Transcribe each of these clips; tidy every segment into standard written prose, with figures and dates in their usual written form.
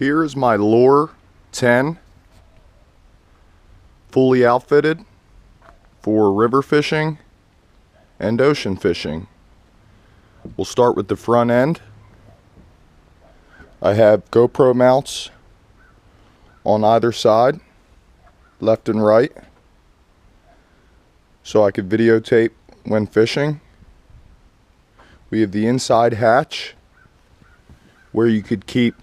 Here is my Lure 10, fully outfitted for river fishing and ocean fishing. We'll start with the front end. I have GoPro mounts on either side, left and right, so I could videotape when fishing. We have the inside hatch where you could keep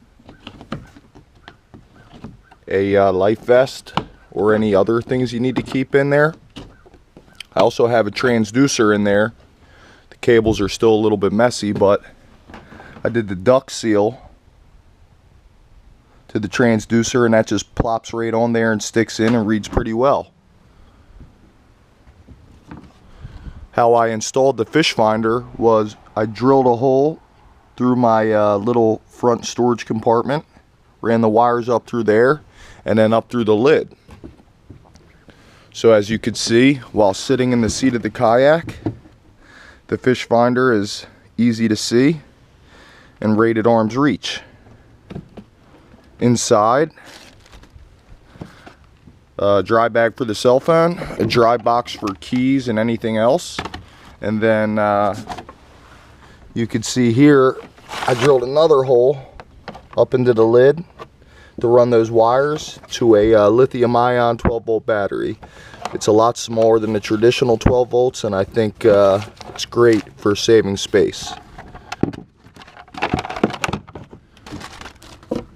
a life vest or any other things you need to keep in there. I also have a transducer in there. The cables are still a little bit messy, but I did the duct seal to the transducer, and that just plops right on there and sticks in and reads pretty well. How I installed the fish finder was I drilled a hole through my little front storage compartment, ran the wires up through there, and then up through the lid. So as you could see, while sitting in the seat of the kayak, the fish finder is easy to see and right at arm's reach. Inside, a dry bag for the cell phone, a dry box for keys and anything else, and then you can see here I drilled another hole up into the lid to run those wires to a lithium-ion 12-volt battery. It's a lot smaller than the traditional 12 volts, and I think it's great for saving space.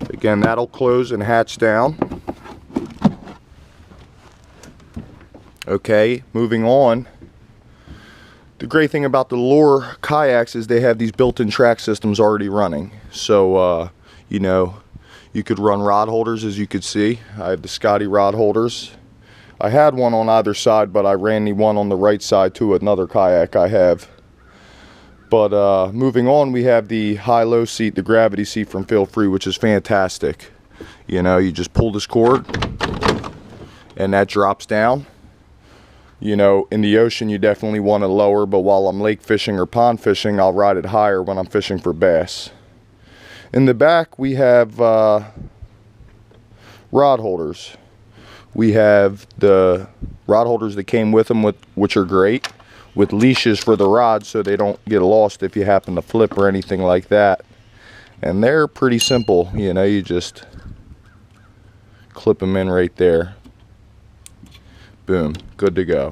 Again, that'll close and hatch down. Okay, moving on. The great thing about the Lure kayaks is they have these built-in track systems already running. So, you know, you could run rod holders, as you could see. I have the Scotty rod holders. I had one on either side, but I ran the one on the right side to another kayak I have. But moving on, we have the high-low seat, the gravity seat from Feel Free, which is fantastic. You know, you just pull this cord and that drops down. You know, in the ocean you definitely want it lower, but while I'm lake fishing or pond fishing, I'll ride it higher when I'm fishing for bass. In the back we have rod holders. We have the rod holders that came with them, which are great, with leashes for the rods so they don't get lost if you happen to flip or anything like that. And they're pretty simple, you know, you just clip them in right there. Boom, good to go.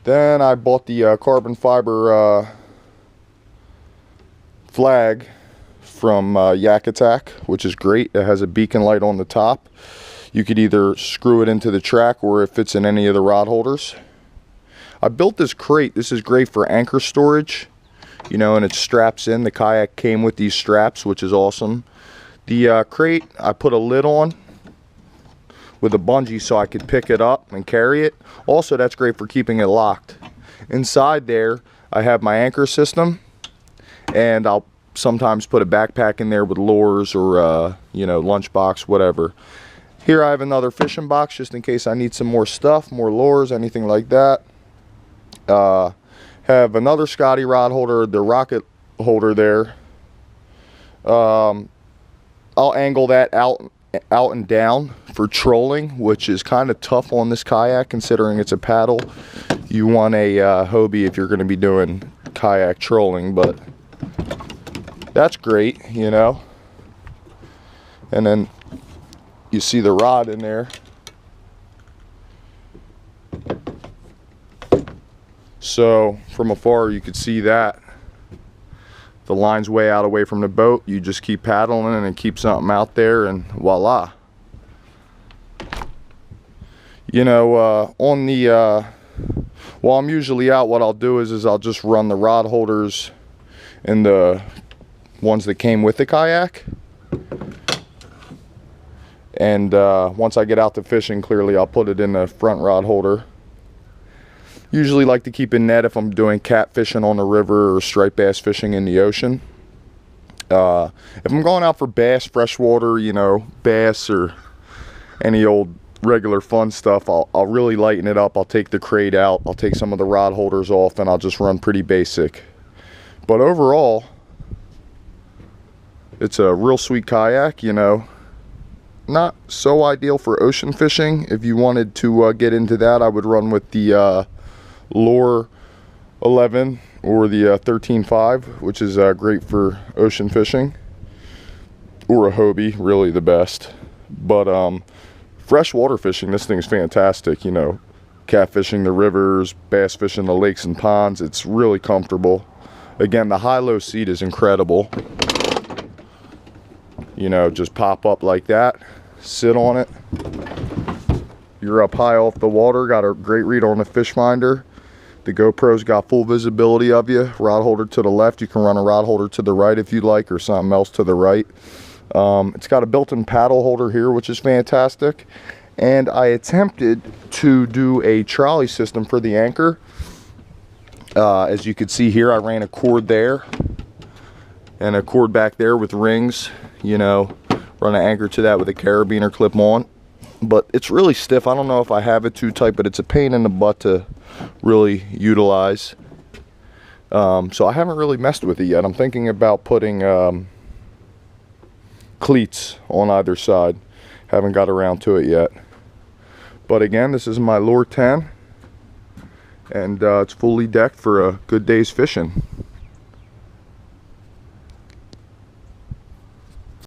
Then I bought the carbon fiber flag from Yak Attack, which is great. It has a beacon light on the top. You could either screw it into the track or it fits in any of the rod holders. I built this crate. This is great for anchor storage, you know, and it straps in. The kayak came with these straps, which is awesome. The crate, I put a lid on with a bungee so I could pick it up and carry it. Also, that's great for keeping it locked. Inside there, I have my anchor system, and I'll sometimes put a backpack in there with lures or, you know, lunchbox, whatever. Here I have another fishing box just in case I need some more stuff, more lures, anything like that. Have another Scotty rod holder, the rocket holder there. I'll angle that out and down for trolling, which is kind of tough on this kayak considering it's a paddle. You want a Hobie if you're going to be doing kayak trolling, but that's great, you know. And then you see the rod in there. So from afar you could see that the line's way out away from the boat. You just keep paddling and keep something out there, and voila. You know, on the while I'm usually out, what I'll do is I'll just run the rod holders in the ones that came with the kayak, and once I get out to fishing, clearly I'll put it in the front rod holder. Usually like to keep a net if I'm doing cat fishing on the river or striped bass fishing in the ocean. If I'm going out for bass, freshwater, you know, bass or any old regular fun stuff, I'll really lighten it up. I'll take the crate out, I'll take some of the rod holders off, and I'll just run pretty basic. But overall, It's a real sweet kayak, you know. Not so ideal for ocean fishing. If you wanted to get into that, I would run with the Lure 11 or the 13.5, which is great for ocean fishing, or a Hobie, really the best. But freshwater fishing, this thing's fantastic. You know, catfishing the rivers, bass fishing the lakes and ponds, it's really comfortable. Again, the high-low seat is incredible. You know, just pop up like that, sit on it. You're up high off the water, got a great read on the fish finder. The GoPro's got full visibility of you. Rod holder to the left, you can run a rod holder to the right if you'd like, or something else to the right. It's got a built-in paddle holder here, which is fantastic. And I attempted to do a trolley system for the anchor. As you can see here, I ran a cord there and a cord back there with rings. You know, run an anchor to that with a carabiner clip on. But it's really stiff. I don't know if I have it too tight, but it's a pain in the butt to really utilize. So I haven't really messed with it yet. I'm thinking about putting cleats on either side. Haven't got around to it yet. But again, this is my Lure 10, and it's fully decked for a good day's fishing.